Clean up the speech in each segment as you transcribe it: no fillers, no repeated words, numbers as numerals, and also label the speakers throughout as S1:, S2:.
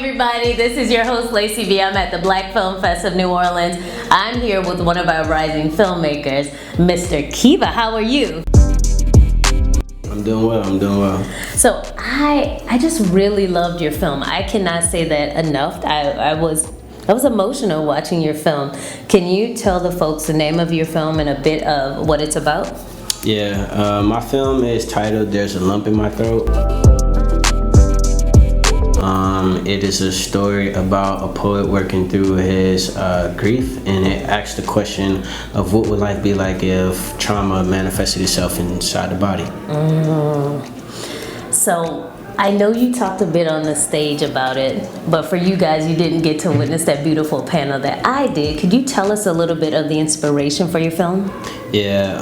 S1: everybody, this is your host Laci B. I'm at the Black Film Fest of New Orleans. I'm here with one of our rising filmmakers, Mr. Keva. How are you?
S2: I'm doing well.
S1: So I just really loved your film. I cannot say that enough. I was emotional watching your film. Can you tell the folks the name of your film and a bit of what it's about?
S2: Yeah, my film is titled There's a Lump in My Throat. It is a story about a poet working through his grief, and it asks the question of what would life be like if trauma manifested itself inside the body.
S1: So I know you talked a bit on the stage about it, but for you guys, you didn't get to witness that beautiful panel that I did. Could you tell us a little bit of the inspiration for your film?
S2: Yeah,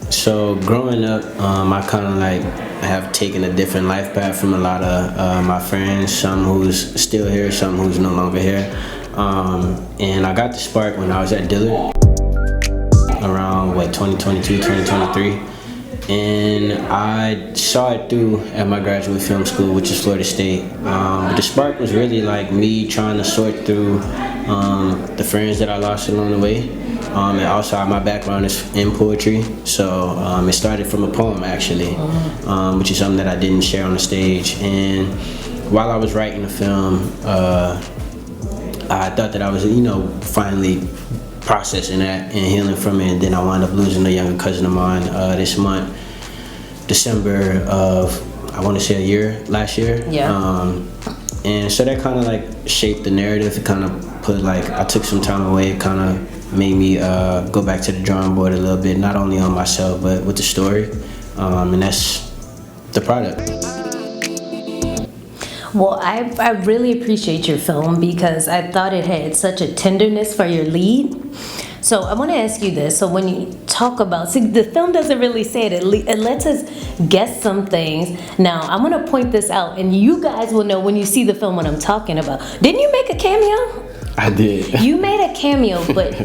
S2: so growing up, I kind of have taken a different life path from a lot of my friends, some who's still here, some who's no longer here. And I got the spark when I was at Dillard around 2022, 2023. And I saw it through at my graduate film school, which is Florida State. But the spark was really like me trying to sort through the friends that I lost along the way. And also my background is in poetry, so it started from a poem actually, which is something that I didn't share on the stage. And while I was writing the film, I thought that I was, finally processing that and healing from it. And then I wound up losing a younger cousin of mine this month, December of, I want to say last year.
S1: Yeah.
S2: And so that kind of shaped the narrative. It kind of put I took some time away. It kind of made me go back to the drawing board a little bit, not only on myself but with the story, and that's the product.
S1: Well, I really appreciate your film because I thought it had such a tenderness for your lead. So I want to ask you this. So when you talk about, see, the film doesn't really say it. It lets us guess some things. Now, I'm going to point this out, and you guys will know when you see the film what I'm talking about. Didn't you make a cameo?
S2: I did.
S1: You made a cameo, but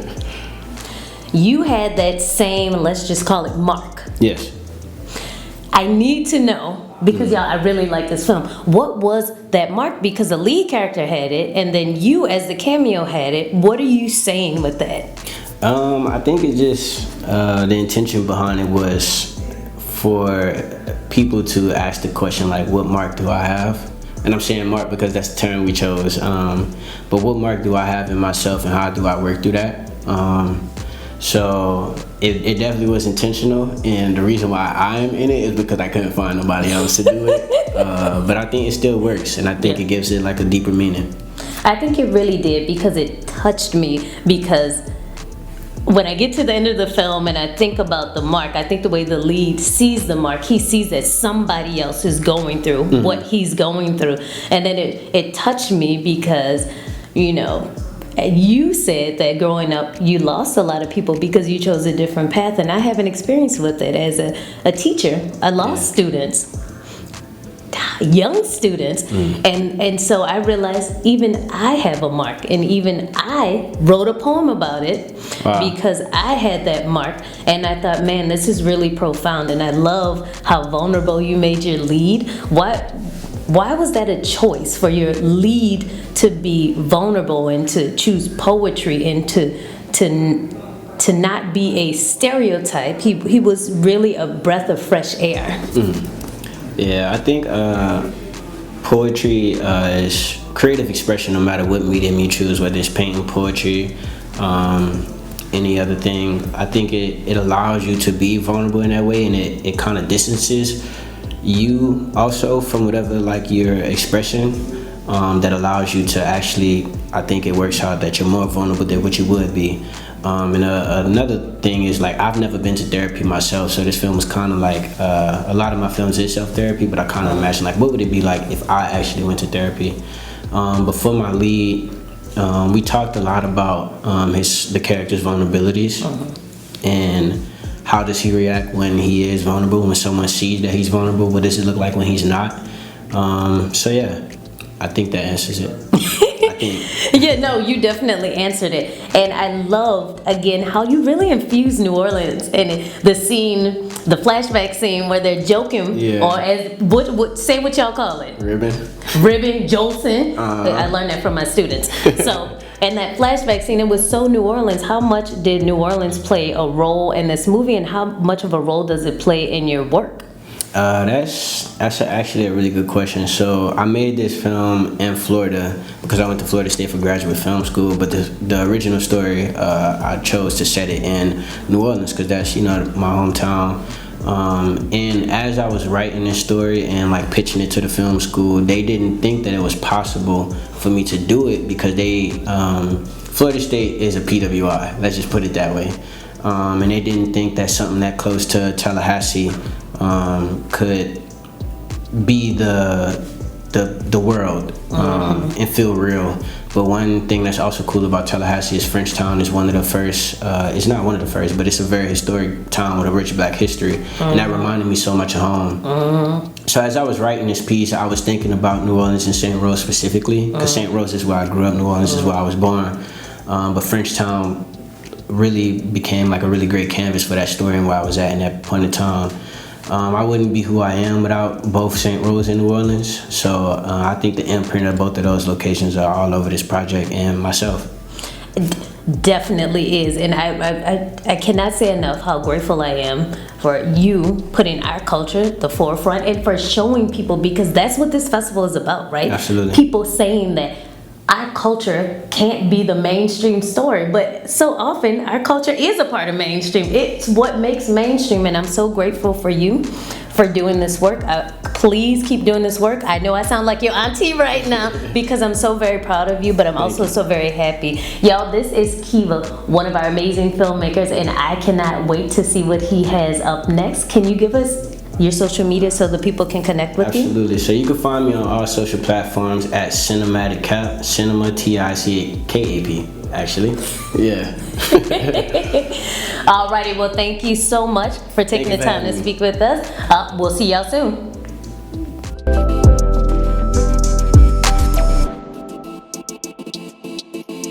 S1: you had that same, let's just call it mark.
S2: Yes.
S1: I need to know, because y'all, I really like this film. What was that mark? Because the lead character had it, and then you as the cameo had it. What are you saying with that?
S2: I think it just, the intention behind it was for people to ask the question, what mark do I have? And I'm saying mark because that's the term we chose. But what mark do I have in myself, and how do I work through that? So it definitely was intentional, and the reason why I'm in it is because I couldn't find nobody else to do it. But I think it still works, and I think it gives it a deeper meaning. I
S1: think it really did, because it touched me, because when I get to the end of the film and I think about the mark, I think the way the lead sees the mark, he sees that somebody else is going through what he's going through. And then it touched me because, you said that growing up you lost a lot of people because you chose a different path, and I have an experience with it as a teacher. I lost students, young students, and so I realized even I have a mark, and even I wrote a poem about it. Wow. Because I had that mark, and I thought, man, this is really profound, and I love how vulnerable you made your lead. Why was that a choice for your lead to be vulnerable and to choose poetry and to not be a stereotype? He was really a breath of fresh air.
S2: Yeah, I think poetry is creative expression no matter what medium you choose, whether it's painting, poetry, any other thing. I think it allows you to be vulnerable in that way, and it kind of distances you also from whatever your expression, that allows you to actually, I think it works out that you're more vulnerable than what you would be. And another thing is I've never been to therapy myself, so this film was kind of a lot of my films is self-therapy, but I kind of imagine what would it be like if I actually went to therapy. But for my lead, we talked a lot about the character's vulnerabilities, and how does he react when he is vulnerable, when someone sees that he's vulnerable, what does it look like when he's not? So yeah, I think that answers it.
S1: Yeah, no, you definitely answered it. And I loved, again, how you really infused New Orleans and the scene the flashback scene where they're joking,
S2: Yeah.
S1: or as what say what y'all call it?
S2: Ribbon.
S1: Ribbon Jolson. I learned that from my students. So, and that flashback scene, it was so New Orleans. How much did New Orleans play a role in this movie, and how much of a role does it play in your work?
S2: That's actually a really good question. So I made this film in Florida because I went to Florida State for graduate film school. But the original story, I chose to set it in New Orleans because that's my hometown. And as I was writing this story and like pitching it to the film school, they didn't think that it was possible for me to do it because Florida State is a PWI. Let's just put it that way. And they didn't think that something that close to Tallahassee could be the world and feel real. But one thing that's also cool about Tallahassee is Frenchtown is one of the first, it's not one of the first, but it's a very historic town with a rich black history. And that reminded me so much of home. So as I was writing this piece, I was thinking about New Orleans and St. Rose specifically, because St. Rose is where I grew up, New Orleans is where I was born. But Frenchtown really became like a really great canvas for that story and where I was at in that point in time. I wouldn't be who I am without both St. Rose and New Orleans. So I think the imprint of both of those locations are all over this project and myself.
S1: Definitely is, and I cannot say enough how grateful I am for you putting our culture the forefront and for showing people, because that's what this festival is about, right?
S2: Absolutely.
S1: People saying that our culture can't be the mainstream story, but so often our culture is a part of mainstream. It's what makes mainstream, and I'm so grateful for you for doing this work. Please keep doing this work. I know I sound like your auntie right now because I'm so very proud of you, but I'm also so very happy. Y'all, this is Keva, one of our amazing filmmakers, and I cannot wait to see what he has up next. Can you give us your social media so the people can connect with you?
S2: Absolutely. So you can find me on all social platforms at Cinematic Cap, Cinema TICKAP, actually. Yeah.
S1: Alrighty, well, thank you so much for taking the time to speak with us. We'll see y'all soon.